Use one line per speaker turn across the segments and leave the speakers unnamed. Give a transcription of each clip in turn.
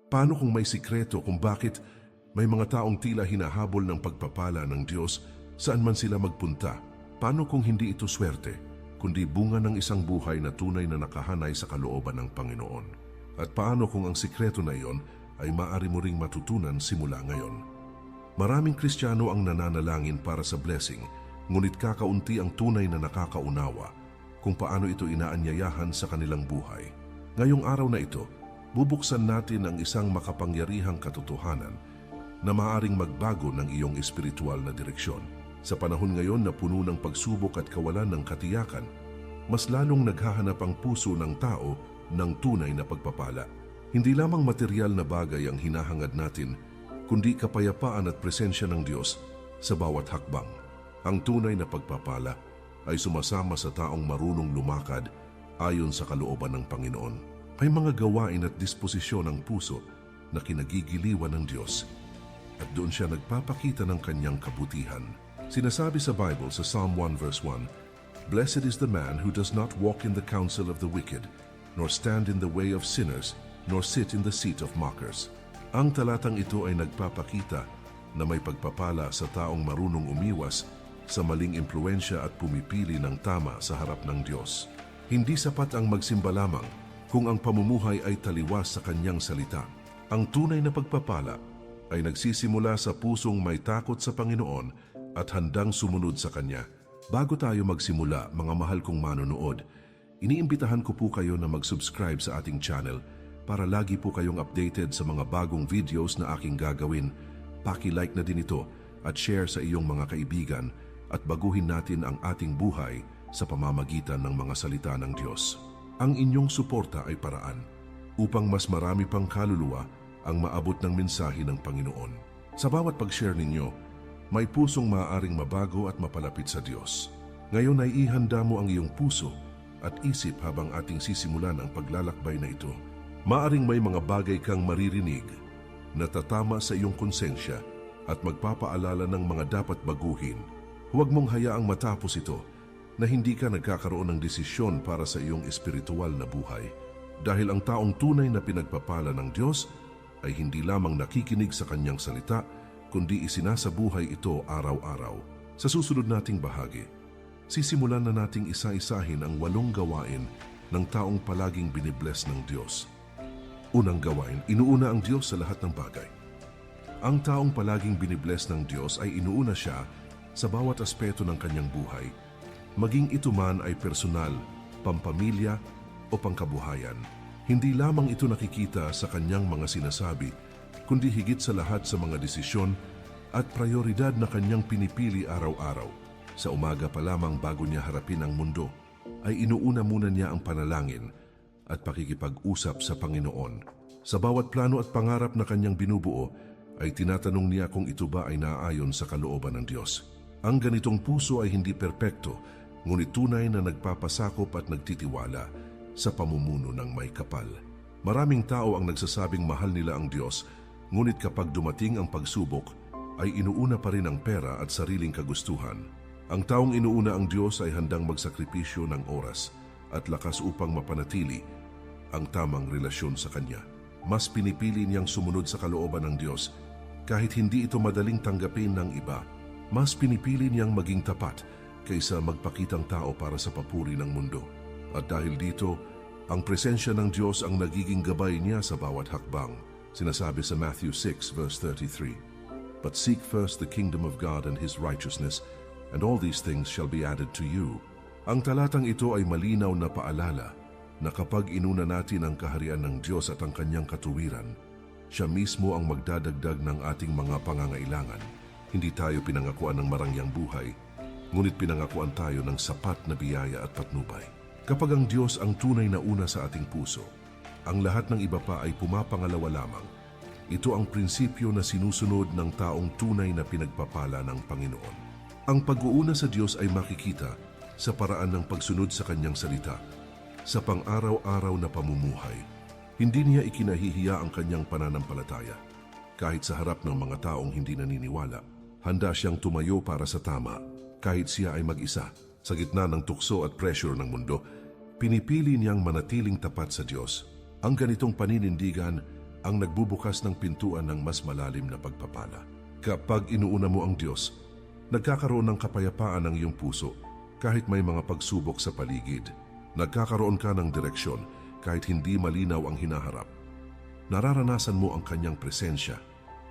Paano kung may sikreto kung bakit may mga taong tila hinahabol ng pagpapala ng Diyos saan man sila magpunta? Paano kung hindi ito swerte, kundi bunga ng isang buhay na tunay na nakahanay sa kalooban ng Panginoon? At paano kung ang sikreto na iyon ay maaari mo ring matutunan simula ngayon? Maraming Kristiyano ang nananalangin para sa blessing, ngunit kakaunti ang tunay na nakakaunawa kung paano ito inaanyayahan sa kanilang buhay. Ngayong araw na ito, bubuksan natin ang isang makapangyarihang katotohanan na maaaring magbago ng iyong espiritual na direksyon. Sa panahon ngayon na puno ng pagsubok at kawalan ng katiyakan, mas lalong naghahanap ang puso ng tao ng tunay na pagpapala. Hindi lamang material na bagay ang hinahangad natin, kundi kapayapaan at presensya ng Diyos sa bawat hakbang. Ang tunay na pagpapala ay sumasama sa taong marunong lumakad ayon sa kalooban ng Panginoon. May mga gawain at disposisyon ng puso na kinagigiliwan ng Diyos at doon siya nagpapakita ng kanyang kabutihan. Sinasabi sa Bible sa Psalm 1 verse 1, "Blessed is the man who does not walk in the counsel of the wicked, nor stand in the way of sinners, nor sit in the seat of mockers." Ang talatang ito ay nagpapakita na may pagpapala sa taong marunong umiwas sa maling impluensya at pumipili ng tama sa harap ng Diyos. Hindi sapat ang magsimba lamang kung ang pamumuhay ay taliwas sa kanyang salita. Ang tunay na pagpapala ay nagsisimula sa pusong may takot sa Panginoon at handang sumunod sa Kanya. Bago tayo magsimula, mga mahal kong manonood, iniimbitahan ko po kayo na mag-subscribe sa ating channel para lagi po kayong updated sa mga bagong videos na aking gagawin. Paki-like na din ito at share sa iyong mga kaibigan at baguhin natin ang ating buhay sa pamamagitan ng mga salita ng Diyos. Ang inyong suporta ay paraan upang mas marami pang kaluluwa ang maabot ng mensahe ng Panginoon. Sa bawat pag-share ninyo, may pusong maaaring mabago at mapalapit sa Diyos. Ngayon ay ihanda mo ang iyong puso at isip habang ating sisimulan ang paglalakbay na ito. Maaring may mga bagay kang maririnig na tatama sa iyong konsensya at magpapaalala ng mga dapat baguhin. Huwag mong hayaang matapos ito na hindi ka nagkakaroon ng desisyon para sa iyong espiritual na buhay. Dahil ang taong tunay na pinagpapala ng Diyos ay hindi lamang nakikinig sa kanyang salita, kundi isinasabuhay ito araw-araw. Sa susunod nating bahagi, sisimulan na nating isa-isahin ang 8 gawain ng taong palaging binibless ng Diyos. Unang gawain, inuuna ang Diyos sa lahat ng bagay. Ang taong palaging binibless ng Diyos ay inuuna siya sa bawat aspeto ng kanyang buhay, maging ito man ay personal, pampamilya o pangkabuhayan. Hindi lamang ito nakikita sa kanyang mga sinasabi, kundi higit sa lahat sa mga desisyon at prioridad na kanyang pinipili araw-araw. Sa umaga pa lamang bago niya harapin ang mundo, ay inuuna muna niya ang panalangin at pakikipag-usap sa Panginoon. Sa bawat plano at pangarap na kanyang binubuo, ay tinatanong niya kung ito ba ay naaayon sa kalooban ng Diyos. Ang ganitong puso ay hindi perpekto, ngunit tunay na nagpapasakop at nagtitiwala sa pamumuno ng may kapal. Maraming tao ang nagsasabing mahal nila ang Diyos, ngunit kapag dumating ang pagsubok, ay inuuna pa rin ang pera at sariling kagustuhan. Ang taong inuuna ang Diyos ay handang magsakripisyo ng oras at lakas upang mapanatili ang tamang relasyon sa Kanya. Mas pinipili niyang sumunod sa kalooban ng Diyos kahit hindi ito madaling tanggapin ng iba. Mas pinipili niyang maging tapat kaysa magpakitang tao para sa papuri ng mundo. At dahil dito, ang presensya ng Diyos ang nagiging gabay niya sa bawat hakbang. Sinasabi sa Matthew 6 verse 33, "But seek first the kingdom of God and His righteousness, and all these things shall be added to you." Ang talatang ito ay malinaw na paalala na kapag inuna natin ang kaharian ng Diyos at ang kanyang katuwiran, siya mismo ang magdadagdag ng ating mga pangangailangan. Hindi tayo pinangakuan ng marangyang buhay, ngunit pinangakuan tayo ng sapat na biyaya at patnubay. Kapag ang Diyos ang tunay na una sa ating puso, ang lahat ng iba pa ay pumapangalawa lamang. Ito ang prinsipyo na sinusunod ng taong tunay na pinagpapala ng Panginoon. Ang pag-uuna sa Diyos ay makikita sa paraan ng pagsunod sa kanyang salita, sa pang-araw-araw na pamumuhay. Hindi niya ikinahihiya ang kanyang pananampalataya. Kahit sa harap ng mga taong hindi naniniwala, handa siyang tumayo para sa tama. Kahit siya ay mag-isa, sa gitna ng tukso at pressure ng mundo, pinipili niyang manatiling tapat sa Diyos. Ang ganitong paninindigan ang nagbubukas ng pintuan ng mas malalim na pagpapala. Kapag inuuna mo ang Diyos, nagkakaroon ng kapayapaan ang iyong puso kahit may mga pagsubok sa paligid. Nagkakaroon ka ng direksyon kahit hindi malinaw ang hinaharap. Nararanasan mo ang kanyang presensya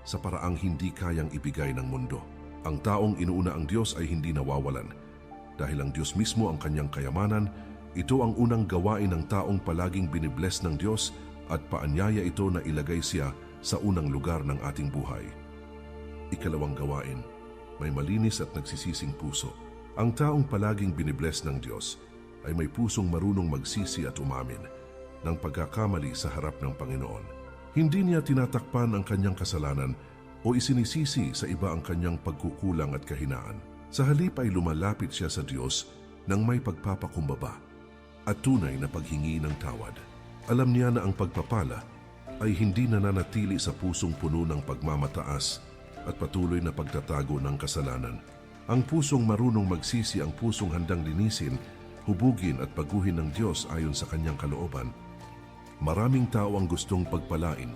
sa paraang hindi kayang ibigay ng mundo. Ang taong inuuna ang Diyos ay hindi nawawalan. Dahil ang Diyos mismo ang kanyang kayamanan, ito ang unang gawain ng taong palaging binibless ng Diyos at paanyaya ito na ilagay siya sa unang lugar ng ating buhay. Ikalawang gawain, may malinis at nagsisising puso. Ang taong palaging binibless ng Diyos ay may pusong marunong magsisi at umamin ng pagkakamali sa harap ng Panginoon. Hindi niya tinatakpan ang kanyang kasalanan o isinisisi sa iba ang kanyang pagkukulang at kahinaan. Sa halip ay lumalapit siya sa Diyos nang may pagpapakumbaba at tunay na paghingi ng tawad. Alam niya na ang pagpapala ay hindi nananatili sa pusong puno ng pagmamataas at patuloy na pagtatago ng kasalanan. Ang pusong marunong magsisi, ang pusong handang linisin, hubugin at baguhin ng Diyos ayon sa kanyang kalooban. Maraming tao ang gustong pagpalain,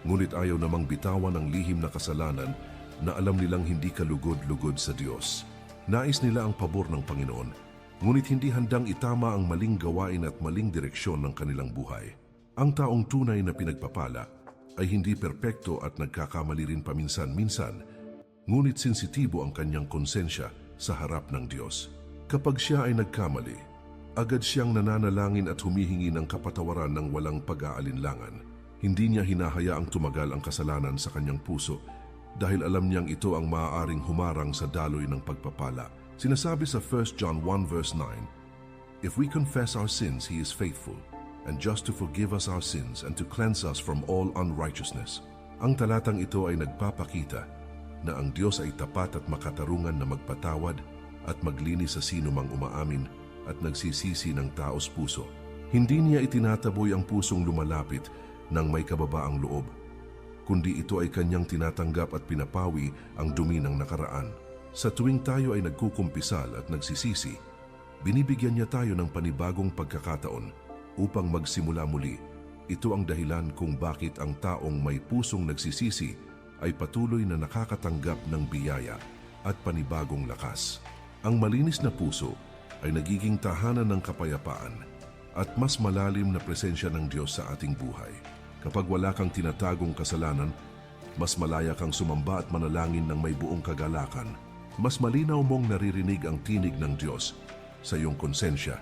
ngunit ayaw namang bitawan ang lihim na kasalanan na alam nilang hindi kalugod-lugod sa Diyos. Nais nila ang pabor ng Panginoon, ngunit hindi handang itama ang maling gawain at maling direksyon ng kanilang buhay. Ang taong tunay na pinagpapala ay hindi perpekto at nagkakamali rin paminsan-minsan, ngunit sensitibo ang kanyang konsensya sa harap ng Diyos. Kapag siya ay nagkamali, agad siyang nananalangin at humihingi ng kapatawaran ng walang pag-aalinlangan. Hindi niya hinahayaang tumagal ang kasalanan sa kanyang puso dahil alam niyang ito ang maaaring humarang sa daloy ng pagpapala. Sinasabi sa 1 John 1 verse 9, "If we confess our sins, He is faithful and just to forgive us our sins and to cleanse us from all unrighteousness." Ang talatang ito ay nagpapakita na ang Diyos ay tapat at makatarungan na magpatawad at maglinis sa sino mang umaamin at nagsisisi ng taos puso. Hindi niya itinataboy ang pusong lumalapit ng may kababaang loob, kundi ito ay kanyang tinatanggap at pinapawi ang dumi ng nakaraan. Sa tuwing tayo ay nagkukumpisal at nagsisisi, binibigyan niya tayo ng panibagong pagkakataon upang magsimula muli. Ito ang dahilan kung bakit ang taong may pusong nagsisisi ay patuloy na nakakatanggap ng biyaya at panibagong lakas. Ang malinis na puso ay nagiging tahanan ng kapayapaan at mas malalim na presensya ng Diyos sa ating buhay. Kapag wala kang tinatagong kasalanan, mas malaya kang sumamba at manalangin ng may buong kagalakan. Mas malinaw mong naririnig ang tinig ng Diyos sa iyong konsensya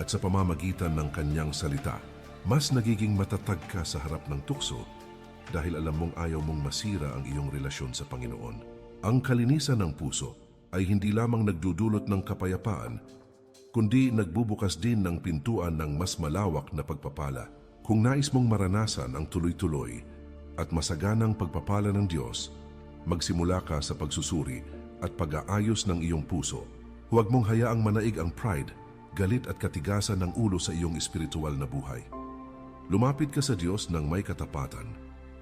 at sa pamamagitan ng kanyang salita. Mas nagiging matatag ka sa harap ng tukso dahil alam mong ayaw mong masira ang iyong relasyon sa Panginoon. Ang kalinisan ng puso ay hindi lamang nagdudulot ng kapayapaan, kundi nagbubukas din ng pintuan ng mas malawak na pagpapala. Kung nais mong maranasan ang tuloy-tuloy at masaganang pagpapala ng Diyos, magsimula ka sa pagsusuri at pag-aayos ng iyong puso. Huwag mong hayaang manaig ang pride, galit at katigasan ng ulo sa iyong espiritual na buhay. Lumapit ka sa Diyos ng may katapatan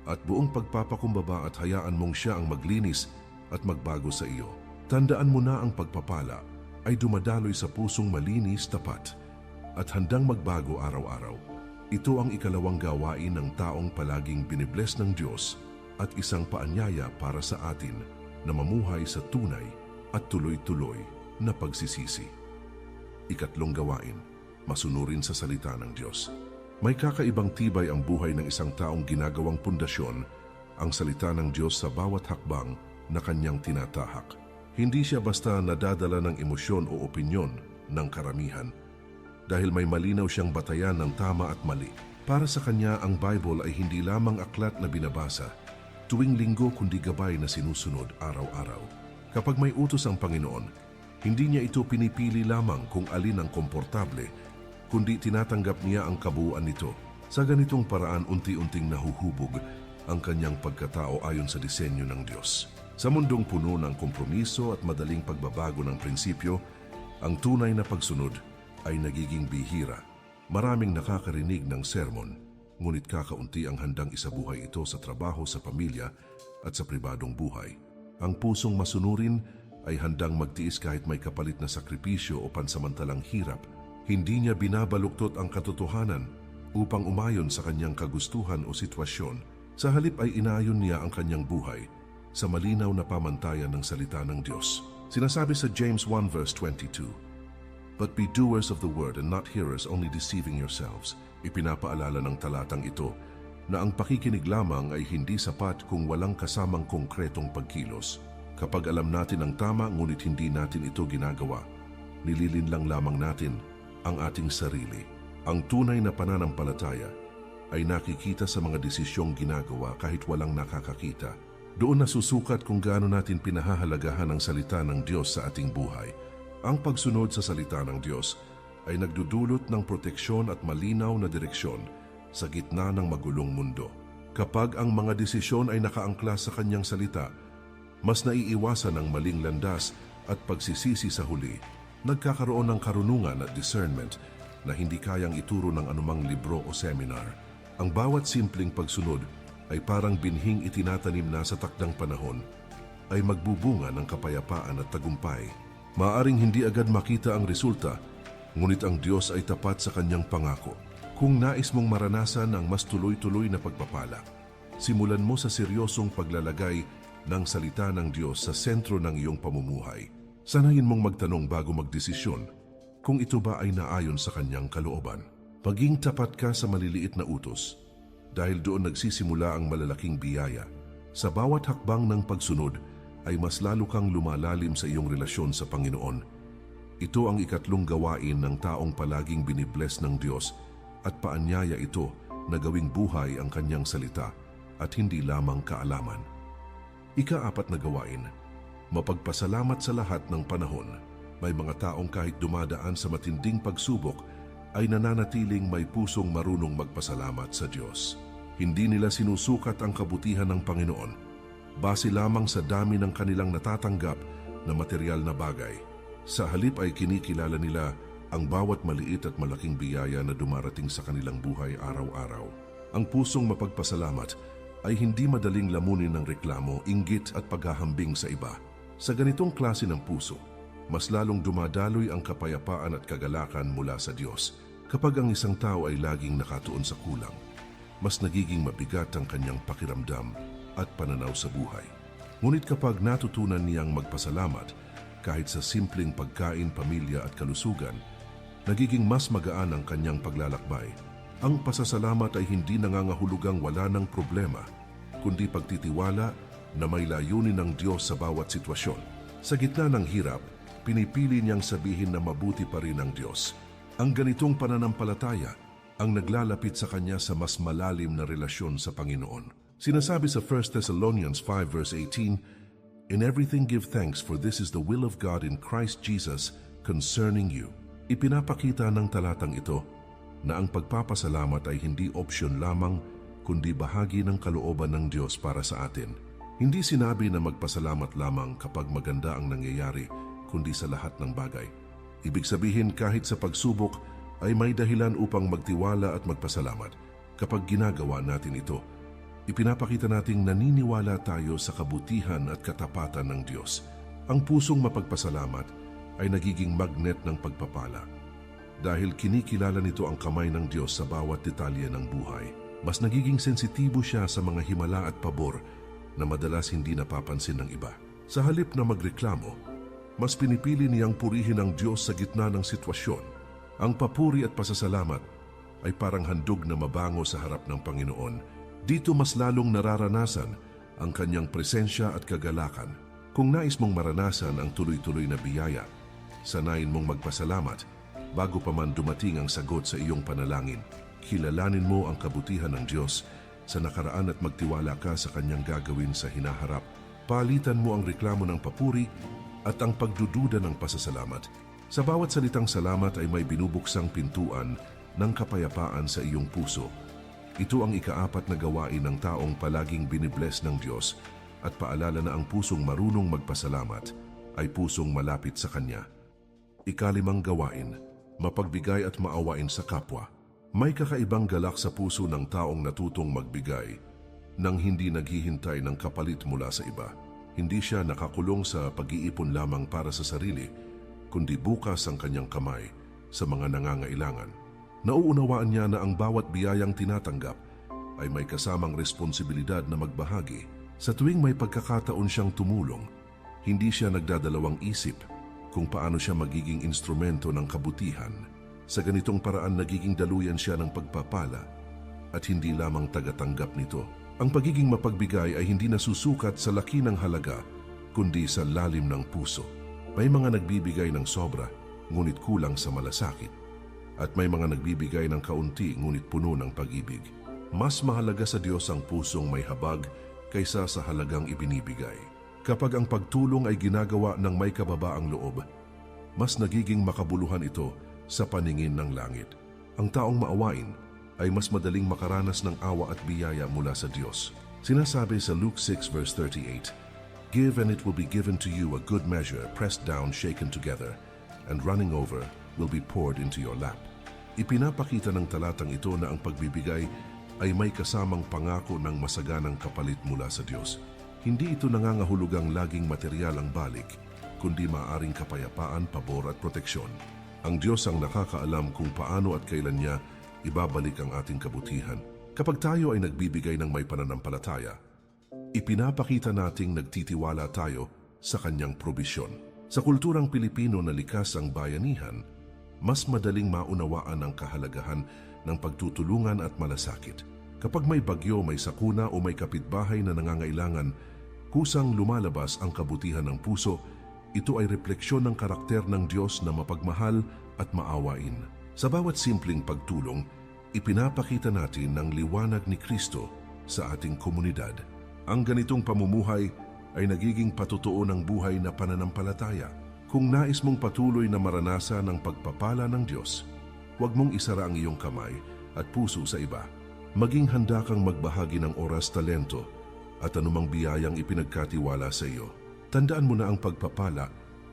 at buong pagpapakumbaba at hayaan mong siya ang maglinis at magbago sa iyo. Tandaan mo na ang pagpapala ay dumadaloy sa pusong malinis, tapat at handang magbago araw-araw. Ito ang ikalawang gawain ng taong palaging binibless ng Diyos at isang paanyaya para sa atin na mamuhay sa tunay at tuloy-tuloy na pagsisisi. Ikatlong gawain, masunurin sa salita ng Diyos. May kakaibang tibay ang buhay ng isang taong ginagawang pundasyon ang salita ng Diyos sa bawat hakbang na kanyang tinatahak. Hindi siya basta nadadala ng emosyon o opinyon ng karamihan, dahil may malinaw siyang batayan ng tama at mali. Para sa kanya, ang Bible ay hindi lamang aklat na binabasa tuwing linggo kundi gabay na sinusunod araw-araw. Kapag may utos ang Panginoon, hindi niya ito pinipili lamang kung alin ang komportable, kundi tinatanggap niya ang kabuuan nito. Sa ganitong paraan, unti-unting nahuhubog ang kanyang pagkatao ayon sa disenyo ng Diyos. Sa mundong puno ng kompromiso at madaling pagbabago ng prinsipyo, ang tunay na pagsunod ay nagiging bihira. Maraming nakakarinig ng sermon, ngunit kakaunti ang handang isabuhay ito sa trabaho, sa pamilya at sa pribadong buhay. Ang pusong masunurin ay handang magtiis kahit may kapalit na sakripisyo o pansamantalang hirap. Hindi niya binabaluktot ang katotohanan upang umayon sa kanyang kagustuhan o sitwasyon. Sa halip ay inaayon niya ang kanyang buhay sa malinaw na pamantayan ng salita ng Diyos. Sinasabi sa James 1 verse 22, "But be doers of the word and not hearers, only deceiving yourselves." Ipinapaalala ng talatang ito na ang pakikinig lamang ay hindi sapat kung walang kasamang konkretong pagkilos. Kapag alam natin ang tama ngunit hindi natin ito ginagawa, nililinlang lamang natin ang ating sarili. Ang tunay na pananampalataya ay nakikita sa mga desisyong ginagawa kahit walang nakakakita. Doon nasusukat kung gaano natin pinahahalagahan ang salita ng Diyos sa ating buhay. Ang pagsunod sa salita ng Diyos ay nagdudulot ng proteksyon at malinaw na direksyon sa gitna ng magulong mundo. Kapag ang mga desisyon ay nakaangkla sa kanyang salita, mas naiiwasan ang maling landas at pagsisisi sa huli. Nagkakaroon ng karunungan at discernment na hindi kayang ituro ng anumang libro o seminar. Ang bawat simpleng pagsunod ay parang binhing itinatanim na sa takdang panahon, ay magbubunga ng kapayapaan at tagumpay. Maaring hindi agad makita ang resulta, ngunit ang Diyos ay tapat sa kanyang pangako. Kung nais mong maranasan ang mas tuloy-tuloy na pagpapala, simulan mo sa seryosong paglalagay ng salita ng Diyos sa sentro ng iyong pamumuhay. Sanayin mong magtanong bago magdesisyon kung ito ba ay naayon sa kanyang kalooban. Maging tapat ka sa maliliit na utos, dahil doon nagsisimula ang malalaking biyaya. Sa bawat hakbang ng pagsunod ay mas lalo kang lumalalim sa iyong relasyon sa Panginoon. Ito ang ikatlong gawain ng taong palaging binibless ng Diyos at paanyaya ito na gawing buhay ang kanyang salita at hindi lamang kaalaman. Ika-apat na gawain, mapagpasalamat sa lahat ng panahon. May mga taong kahit dumadaan sa matinding pagsubok ay nananatiling may pusong marunong magpasalamat sa Diyos. Hindi nila sinusukat ang kabutihan ng Panginoon base lamang sa dami ng kanilang natatanggap na material na bagay. Sa halip ay kinikilala nila ang bawat maliit at malaking biyaya na dumarating sa kanilang buhay araw-araw. Ang pusong mapagpasalamat ay hindi madaling lamunin ng reklamo, inggit at paghahambing sa iba. Sa ganitong klase ng puso, mas lalong dumadaloy ang kapayapaan at kagalakan mula sa Diyos. Kapag ang isang tao ay laging nakatuon sa kulang, mas nagiging mabigat ang kanyang pakiramdam at pananaw sa buhay. Ngunit kapag natutunan niyang magpasalamat kahit sa simpleng pagkain, pamilya at kalusugan, nagiging mas magaan ang kanyang paglalakbay. Ang pasasalamat ay hindi nangangahulugang wala ng problema, kundi pagtitiwala na may layunin ng Diyos sa bawat sitwasyon. Sa gitna ng hirap, pinipili niyang sabihin na mabuti pa rin ang Diyos. Ang ganitong pananampalataya ang naglalapit sa kanya sa mas malalim na relasyon sa Panginoon. Sinasabi sa 1 Thessalonians 5 verse 18, "In everything give thanks, for this is the will of God in Christ Jesus concerning you." Ipinapakita ng talatang ito na ang pagpapasalamat ay hindi opsyon lamang, kundi bahagi ng kalooban ng Diyos para sa atin. Hindi sinabi na magpasalamat lamang kapag maganda ang nangyayari, kundi sa lahat ng bagay. Ibig sabihin, kahit sa pagsubok ay may dahilan upang magtiwala at magpasalamat. Kapag ginagawa natin ito, ipinapakita nating naniniwala tayo sa kabutihan at katapatan ng Diyos. Ang pusong mapagpasalamat ay nagiging magnet ng pagpapala. Dahil kinikilala nito ang kamay ng Diyos sa bawat detalye ng buhay, mas nagiging sensitibo siya sa mga himala at pabor na madalas hindi napapansin ng iba. Sa halip na magreklamo, mas pinipili niyang purihin ang Diyos sa gitna ng sitwasyon. Ang papuri at pasasalamat ay parang handog na mabango sa harap ng Panginoon. Dito mas lalong nararanasan ang kanyang presensya at kagalakan. Kung nais mong maranasan ang tuloy-tuloy na biyaya, sanayin mong magpasalamat bago pa man dumating ang sagot sa iyong panalangin. Kilalanin mo ang kabutihan ng Diyos sa nakaraan at magtiwala ka sa kanyang gagawin sa hinaharap. Palitan mo ang reklamo ng papuri at ang pagdududa ng pasasalamat. Sa bawat salitang salamat ay may binubuksang pintuan ng kapayapaan sa iyong puso. Ito ang ika-4 na gawain ng taong palaging binibless ng Diyos at paalala na ang pusong marunong magpasalamat ay pusong malapit sa Kanya. Ika-5 gawain, mapagbigay at maawain sa kapwa. May kakaibang galak sa puso ng taong natutong magbigay nang hindi naghihintay ng kapalit mula sa iba. Hindi siya nakakulong sa pag-iipon lamang para sa sarili, kundi bukas ang kanyang kamay sa mga nangangailangan. Nauunawaan niya na ang bawat biyayang tinatanggap ay may kasamang responsibilidad na magbahagi. Sa tuwing may pagkakataon siyang tumulong, hindi siya nagdadalawang isip kung paano siya magiging instrumento ng kabutihan. Sa ganitong paraan nagiging daluyan siya ng pagpapala at hindi lamang tagatanggap nito. Ang pagiging mapagbigay ay hindi nasusukat sa laki ng halaga, kundi sa lalim ng puso. May mga nagbibigay ng sobra, ngunit kulang sa malasakit. At may mga nagbibigay ng kaunti, ngunit puno ng pag-ibig. Mas mahalaga sa Diyos ang pusong may habag kaysa sa halagang ibinibigay. Kapag ang pagtulong ay ginagawa ng may kababaang loob, mas nagiging makabuluhan ito sa paningin ng langit. Ang taong maawain ay mas madaling makaranas ng awa at biyaya mula sa Diyos. Sinasabi sa Luke 6 verse 38, "Give and it will be given to you a good measure, pressed down, shaken together, and running over will be poured into your lap." Ipinapakita ng talatang ito na ang pagbibigay ay may kasamang pangako ng masaganang kapalit mula sa Diyos. Hindi ito nangangahulugang laging material ang balik, kundi maaaring kapayapaan, pabor at proteksyon. Ang Diyos ang nakakaalam kung paano at kailan niya ibabalik ang ating kabutihan. Kapag tayo ay nagbibigay ng may pananampalataya, ipinapakita nating nagtitiwala tayo sa kanyang probisyon. Sa kulturang Pilipino na likas ang bayanihan, mas madaling maunawaan ang kahalagahan ng pagtutulungan at malasakit. Kapag may bagyo, may sakuna o may kapitbahay na nangangailangan, kusang lumalabas ang kabutihan ng puso. Ito ay refleksyon ng karakter ng Diyos na mapagmahal at maawain. Sa bawat simpleng pagtulong, ipinapakita natin ang liwanag ni Kristo sa ating komunidad. Ang ganitong pamumuhay ay nagiging patotoo ng buhay na pananampalataya. Kung nais mong patuloy na maranasan ang pagpapala ng Diyos, huwag mong isara ang iyong kamay at puso sa iba. Maging handa kang magbahagi ng oras, talento at anumang biyayang ipinagkatiwala sa iyo. Tandaan mo na ang pagpapala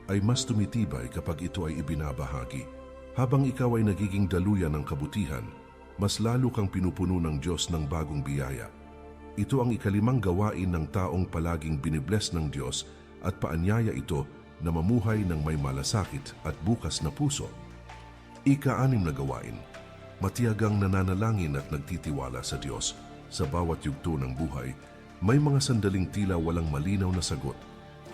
ay mas tumitibay kapag ito ay ibinabahagi. Habang ikaw ay nagiging daluyan ng kabutihan, mas lalo kang pinupuno ng Diyos ng bagong biyaya. Ito ang ikalimang gawain ng taong palaging binibless ng Diyos at paanyaya ito na mamuhay ng may malasakit at bukas na puso. Ika-6 na gawain, matiyagang nananalangin at nagtitiwala sa Diyos. Sa bawat yugto ng buhay, may mga sandaling tila walang malinaw na sagot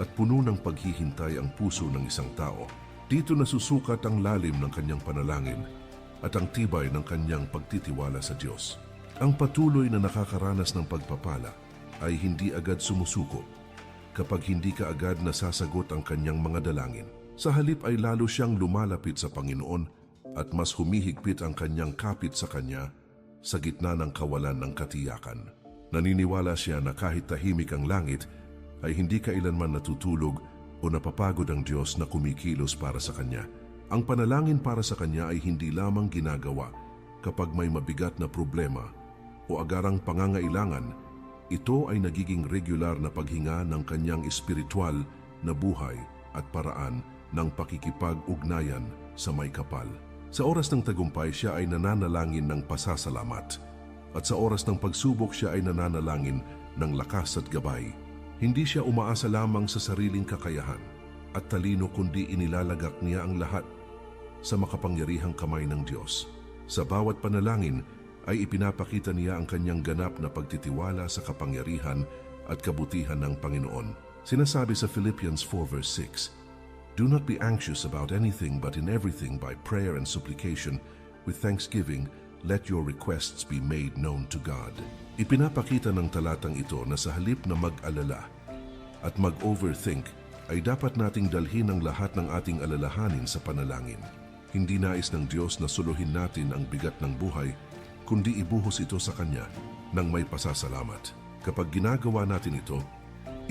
at puno ng paghihintay ang puso ng isang tao. Dito nasusukat ang lalim ng kanyang panalangin at ang tibay ng kanyang pagtitiwala sa Diyos. Ang patuloy na nakakaranas ng pagpapala ay hindi agad sumusuko kapag hindi ka agad nasasagot ang kanyang mga dalangin. Sa halip ay lalo siyang lumalapit sa Panginoon at mas humihigpit ang kanyang kapit sa Kanya sa gitna ng kawalan ng katiyakan. Naniniwala siya na kahit tahimik ang langit, ay hindi kailanman natutulog o napapagod ang Diyos na kumikilos para sa Kanya. Ang panalangin para sa Kanya ay hindi lamang ginagawa kapag may mabigat na problema o agarang pangangailangan. Ito ay nagiging regular na paghinga ng Kanyang espiritual na buhay at paraan ng pakikipag-ugnayan sa may kapal. Sa oras ng tagumpay, siya ay nananalangin ng pasasalamat. At sa oras ng pagsubok, siya ay nananalangin ng lakas at gabay. Hindi siya umaasa lamang sa sariling kakayahan at talino, kundi inilalagak niya ang lahat sa makapangyarihang kamay ng Diyos. Sa bawat panalangin ay ipinapakita niya ang kanyang ganap na pagtitiwala sa kapangyarihan at kabutihan ng Panginoon. Sinasabi sa Philippians 4 verse 6, "Do not be anxious about anything, but in everything by prayer and supplication, with thanksgiving, let your requests be made known to God." Ipinapakita ng talatang ito na sa halip na mag-alala at mag-overthink, ay dapat nating dalhin ang lahat ng ating alalahanin sa panalangin. Hindi nais ng Diyos na suluhin natin ang bigat ng buhay, kundi ibuhos ito sa Kanya ng may pasasalamat. Kapag ginagawa natin ito,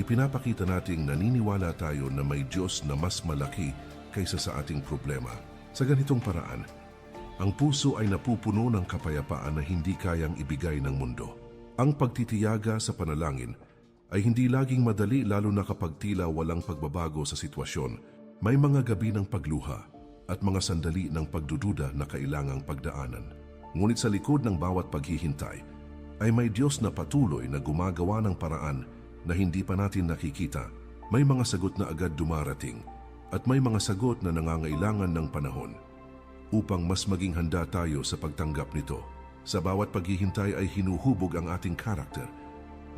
ipinapakita nating naniniwala tayo na may Diyos na mas malaki kaysa sa ating problema. Sa ganitong paraan, ang puso ay napupuno ng kapayapaan na hindi kayang ibigay ng mundo. Ang pagtitiyaga sa panalangin ay hindi laging madali, lalo na kapag tila walang pagbabago sa sitwasyon. May mga gabi ng pagluha at mga sandali ng pagdududa na kailangang pagdaanan. Ngunit sa likod ng bawat paghihintay ay may Diyos na patuloy na gumagawa ng paraan na hindi pa natin nakikita. May mga sagot na agad dumarating at may mga sagot na nangangailangan ng panahon upang mas maging handa tayo sa pagtanggap nito. Sa bawat paghihintay ay hinuhubog ang ating karakter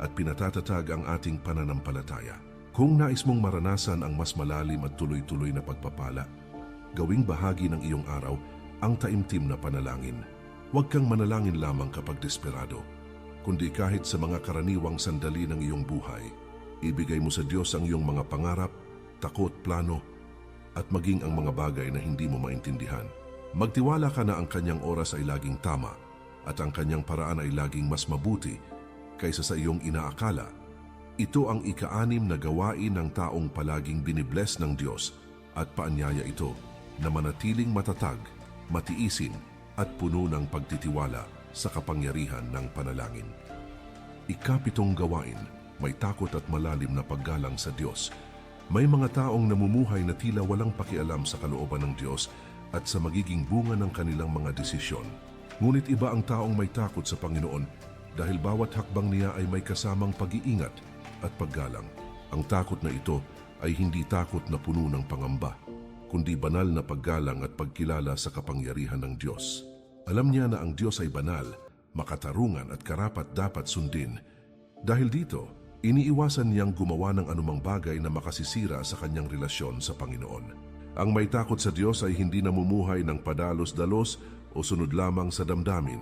at pinatatatag ang ating pananampalataya. Kung nais mong maranasan ang mas malalim at tuloy-tuloy na pagpapala, gawing bahagi ng iyong araw ang taimtim na panalangin. Huwag kang manalangin lamang kapag desperado, kundi kahit sa mga karaniwang sandali ng iyong buhay. Ibigay mo sa Diyos ang iyong mga pangarap, takot, plano, at maging ang mga bagay na hindi mo maintindihan. Magtiwala ka na ang kanyang oras ay laging tama at ang kanyang paraan ay laging mas mabuti kaysa sa iyong inaakala. Ito ang ika-6 na gawain ng taong palaging binibless ng Diyos at paanyaya ito na manatiling matatag, matiisin at puno ng pagtitiwala sa kapangyarihan ng panalangin. Ika-7 gawain, may takot at malalim na paggalang sa Diyos. May mga taong namumuhay na tila walang pakialam sa kalooban ng Diyos at sa magiging bunga ng kanilang mga desisyon. Ngunit iba ang taong may takot sa Panginoon dahil bawat hakbang niya ay may kasamang pag-iingat at paggalang. Ang takot na ito ay hindi takot na puno ng pangamba, kundi banal na paggalang at pagkilala sa kapangyarihan ng Diyos. Alam niya na ang Diyos ay banal, makatarungan at karapat-dapat sundin. Dahil dito, iniiwasan niyang gumawa ng anumang bagay na makasisira sa kanyang relasyon sa Panginoon. Ang may takot sa Diyos ay hindi namumuhay ng padalos-dalos o sunod lamang sa damdamin.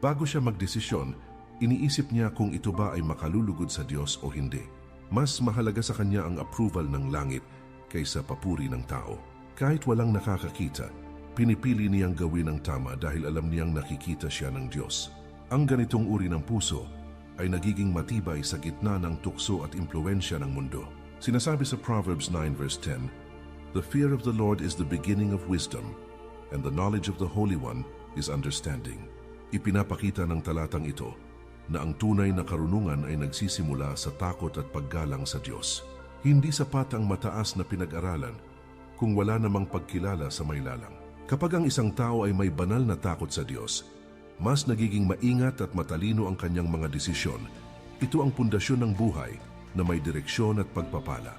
Bago siya magdesisyon, iniisip niya kung ito ba ay makalulugod sa Diyos o hindi. Mas mahalaga sa kanya ang approval ng langit kaysa papuri ng tao. Kahit walang nakakakita, pinipili niyang gawin ang tama dahil alam niyang nakikita siya ng Diyos. Ang ganitong uri ng puso ay nagiging matibay sa gitna ng tukso at impluensya ng mundo. Sinasabi sa Proverbs 9 verse 10, "The fear of the Lord is the beginning of wisdom, and the knowledge of the Holy One is understanding." Ipinapakita ng talatang ito na ang tunay na karunungan ay nagsisimula sa takot at paggalang sa Diyos. Hindi sapat ang mataas na pinag-aralan kung wala namang pagkilala sa may lalang. Kapag ang isang tao ay may banal na takot sa Diyos, mas nagiging maingat at matalino ang kanyang mga desisyon. Ito ang pundasyon ng buhay na may direksyon at pagpapala.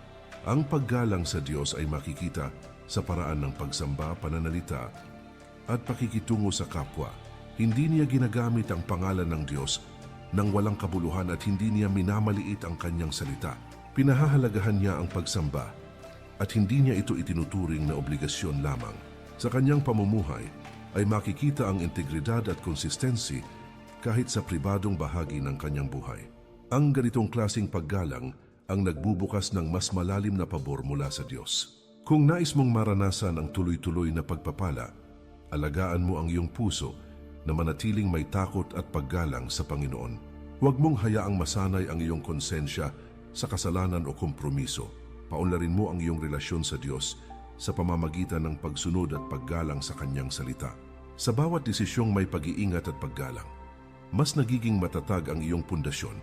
Ang paggalang sa Diyos ay makikita sa paraan ng pagsamba, pananalita at pakikitungo sa kapwa. Hindi niya ginagamit ang pangalan ng Diyos nang walang kabuluhan at hindi niya minamaliit ang kanyang salita. Pinahahalagahan niya ang pagsamba at hindi niya ito itinuturing na obligasyon lamang. Sa kanyang pamumuhay ay makikita ang integridad at konsistensi kahit sa pribadong bahagi ng kanyang buhay. Ang ganitong klaseng paggalang ang nagbubukas ng mas malalim na pabor mula sa Diyos. Kung nais mong maranasan ang tuloy-tuloy na pagpapala, alagaan mo ang iyong puso na manatiling may takot at paggalang sa Panginoon. Huwag mong hayaang masanay ang iyong konsensya sa kasalanan o kompromiso. Paunlarin mo ang iyong relasyon sa Diyos sa pamamagitan ng pagsunod at paggalang sa Kanyang salita. Sa bawat desisyong may pag-iingat at paggalang, mas nagiging matatag ang iyong pundasyon.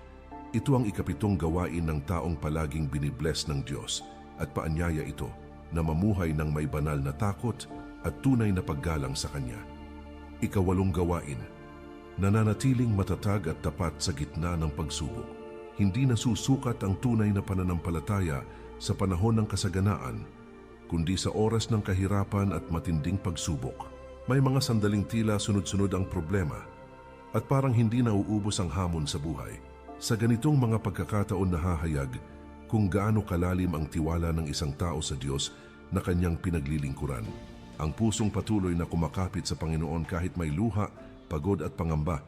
Ito ang ika-7 gawain ng taong palaging binibless ng Diyos at paanyaya ito na mamuhay ng may banal na takot at tunay na paggalang sa Kanya. Ika-8 gawain, nananatiling matatag at tapat sa gitna ng pagsubok. Hindi nasusukat ang tunay na pananampalataya sa panahon ng kasaganaan, kundi sa oras ng kahirapan at matinding pagsubok. May mga sandaling tila sunod-sunod ang problema at parang hindi nauubos ang hamon sa buhay. Sa ganitong mga pagkakataon nahahayag kung gaano kalalim ang tiwala ng isang tao sa Diyos na kanyang pinaglilingkuran. Ang pusong patuloy na kumakapit sa Panginoon kahit may luha, pagod at pangamba,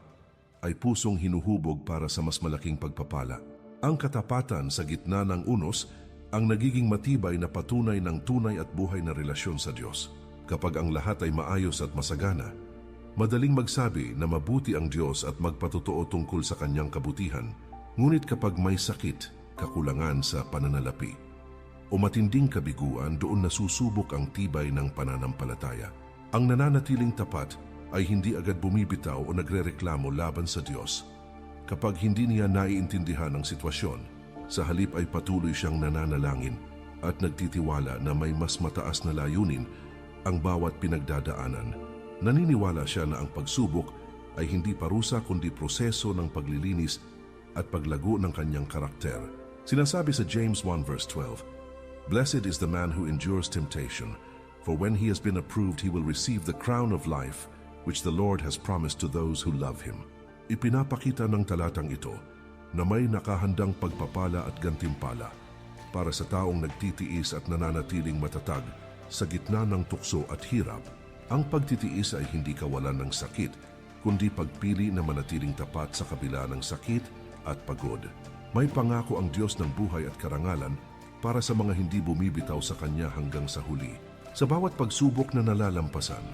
ay pusong hinuhubog para sa mas malaking pagpapala. Ang katapatan sa gitna ng unos ang nagiging matibay na patunay ng tunay at buhay na relasyon sa Diyos. Kapag ang lahat ay maayos at masagana, madaling magsabi na mabuti ang Diyos at magpatotoo tungkol sa Kanyang kabutihan. Ngunit kapag may sakit, kakulangan sa pananalapi, o matinding kabiguan, doon nasusubok ang tibay ng pananampalataya. Ang nananatiling tapat ay hindi agad bumibitaw o nagrereklamo laban sa Diyos. Kapag hindi niya naiintindihan ang sitwasyon, sa halip ay patuloy siyang nananalangin at nagtitiwala na may mas mataas na layunin ang bawat pinagdadaanan. Naniniwala siya na ang pagsubok ay hindi parusa kundi proseso ng paglilinis at paglago ng kanyang karakter. Sinasabi sa James 1 verse 12, "Blessed is the man who endures temptation, for when he has been approved, he will receive the crown of life which the Lord has promised to those who love Him. Ipinapakita ng talatang ito na may nakahandang pagpapala at gantimpala para sa taong nagtitiis at nananatiling matatag sa gitna ng tukso at hirap. Ang pagtitiis ay hindi kawalan ng sakit, kundi pagpili na manatiling tapat sa kabila ng sakit at pagod. May pangako ang Diyos ng buhay at karangalan para sa mga hindi bumibitaw sa Kanya hanggang sa huli. Sa bawat pagsubok na nalalampasan,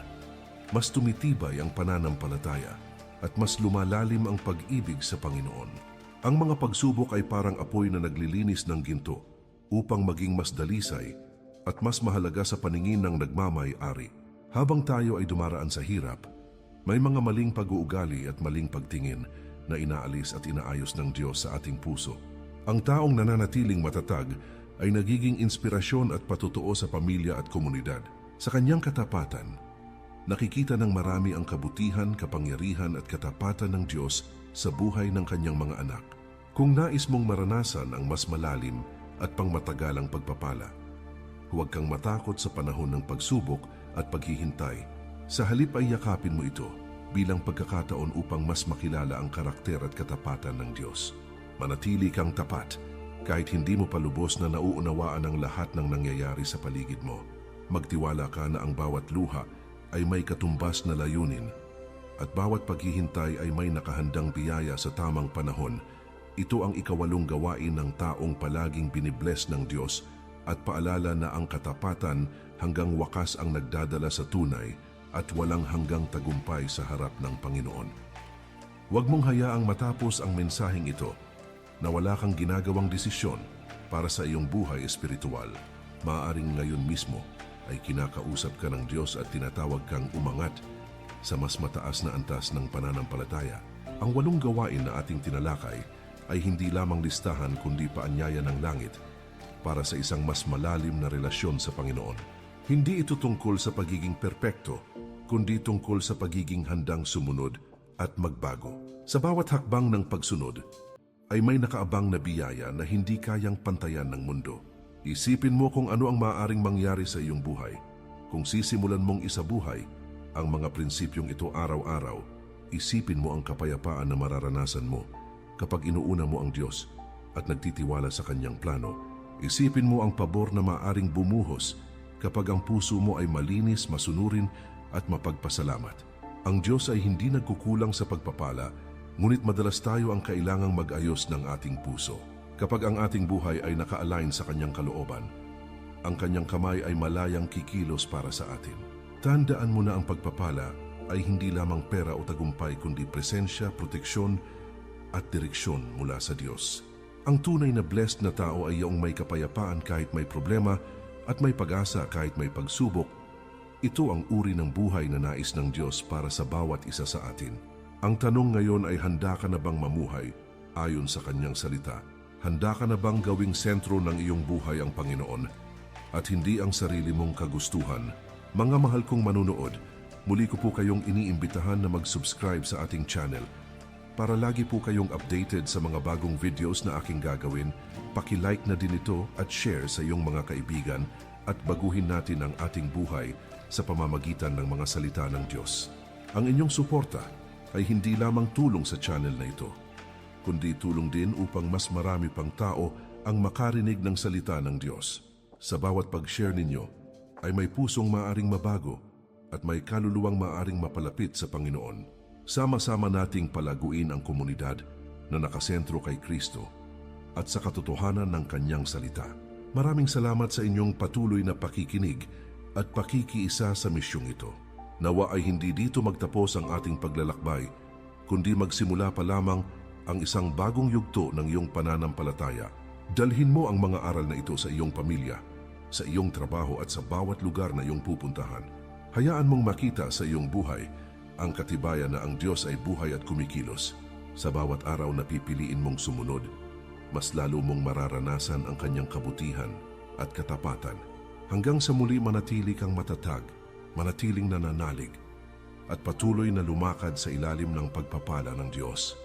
mas tumitibay ang pananampalataya at mas lumalalim ang pag-ibig sa Panginoon. Ang mga pagsubok ay parang apoy na naglilinis ng ginto upang maging mas dalisay at mas mahalaga sa paningin ng nagmamay-ari. Habang tayo ay dumaraan sa hirap, may mga maling pag-uugali at maling pagtingin na inaalis at inaayos ng Diyos sa ating puso. Ang taong nananatiling matatag ay nagiging inspirasyon at patutuo sa pamilya at komunidad. Sa kanyang katapatan, nakikita ng marami ang kabutihan, kapangyarihan at katapatan ng Diyos sa buhay ng kanyang mga anak. Kung nais mong maranasan ang mas malalim at pangmatagalang pagpapala, huwag kang matakot sa panahon ng pagsubok at paghihintay. Sa halip ay yakapin mo ito bilang pagkakataon upang mas makilala ang karakter at katapatan ng Diyos. Manatili kang tapat kahit hindi mo palubos na nauunawaan ang lahat ng nangyayari sa paligid mo. Magtiwala ka na ang bawat luha ay may katumbas na layunin at bawat paghihintay ay may nakahandang biyaya sa tamang panahon. Ito ang ikawalong gawain ng taong palaging binibless ng Diyos at paalala na ang katapatan hanggang wakas ang nagdadala sa tunay at walang hanggang tagumpay sa harap ng Panginoon. Huwag mong hayaang matapos ang mensaheng ito na wala kang ginagawang desisyon para sa iyong buhay espiritual. Maaaring ngayon mismo ay kinakausap ka ng Diyos at tinatawag kang umangat sa mas mataas na antas ng pananampalataya. Ang 8 gawain na ating tinalakay ay hindi lamang listahan kundi paanyaya ng langit para sa isang mas malalim na relasyon sa Panginoon. Hindi ito tungkol sa pagiging perpekto, kundi tungkol sa pagiging handang sumunod at magbago. Sa bawat hakbang ng pagsunod, ay may nakaabang na biyaya na hindi kayang pantayan ng mundo. Isipin mo kung ano ang maaaring mangyari sa iyong buhay. Kung sisimulan mong isabuhay ang mga prinsipyong ito araw-araw, isipin mo ang kapayapaan na mararanasan mo kapag inuuna mo ang Diyos at nagtitiwala sa Kanyang plano. Isipin mo ang pabor na maaaring bumuhos kapag ang puso mo ay malinis, masunurin at mapagpasalamat. Ang Diyos ay hindi nagkukulang sa pagpapala, ngunit madalas tayo ang kailangang mag-ayos ng ating puso. Kapag ang ating buhay ay naka-align sa Kanyang kalooban, ang Kanyang kamay ay malayang kikilos para sa atin. Tandaan mo na ang pagpapala ay hindi lamang pera o tagumpay kundi presensya, proteksyon at direksyon mula sa Diyos. Ang tunay na blessed na tao ay iyong may kapayapaan kahit may problema at may pag-asa kahit may pagsubok. Ito ang uri ng buhay na nais ng Diyos para sa bawat isa sa atin. Ang tanong ngayon ay handa ka na bang mamuhay ayon sa Kanyang salita? Handa ka na bang gawing sentro ng iyong buhay ang Panginoon at hindi ang sarili mong kagustuhan? Mga mahal kong manunood, muli ko po kayong iniimbitahan na mag-subscribe sa ating channel. Para lagi po kayong updated sa mga bagong videos na aking gagawin, paki-like na din ito at share sa iyong mga kaibigan at baguhin natin ang ating buhay sa pamamagitan ng mga salita ng Diyos. Ang inyong suporta ay hindi lamang tulong sa channel na ito, kundi tulong din upang mas marami pang tao ang makarinig ng salita ng Diyos. Sa bawat pag-share ninyo ay may pusong maaring mabago at may kaluluwang maaring mapalapit sa Panginoon. Sama-sama nating palaguin ang komunidad na nakasentro kay Kristo at sa katotohanan ng Kanyang salita. Maraming salamat sa inyong patuloy na pakikinig at pakikiisa sa misyong ito. Nawa ay hindi dito magtapos ang ating paglalakbay, kundi magsimula pa lamang ang isang bagong yugto ng iyong pananampalataya. Dalhin mo ang mga aral na ito sa iyong pamilya, sa iyong trabaho at sa bawat lugar na iyong pupuntahan. Hayaan mong makita sa iyong buhay ang katibayan na ang Diyos ay buhay at kumikilos. Sa bawat araw na pipiliin mong sumunod, mas lalo mong mararanasan ang Kanyang kabutihan at katapatan. Hanggang sa muli manatili kang matatag, manatiling nananalig, at patuloy na lumakad sa ilalim ng pagpapala ng Diyos.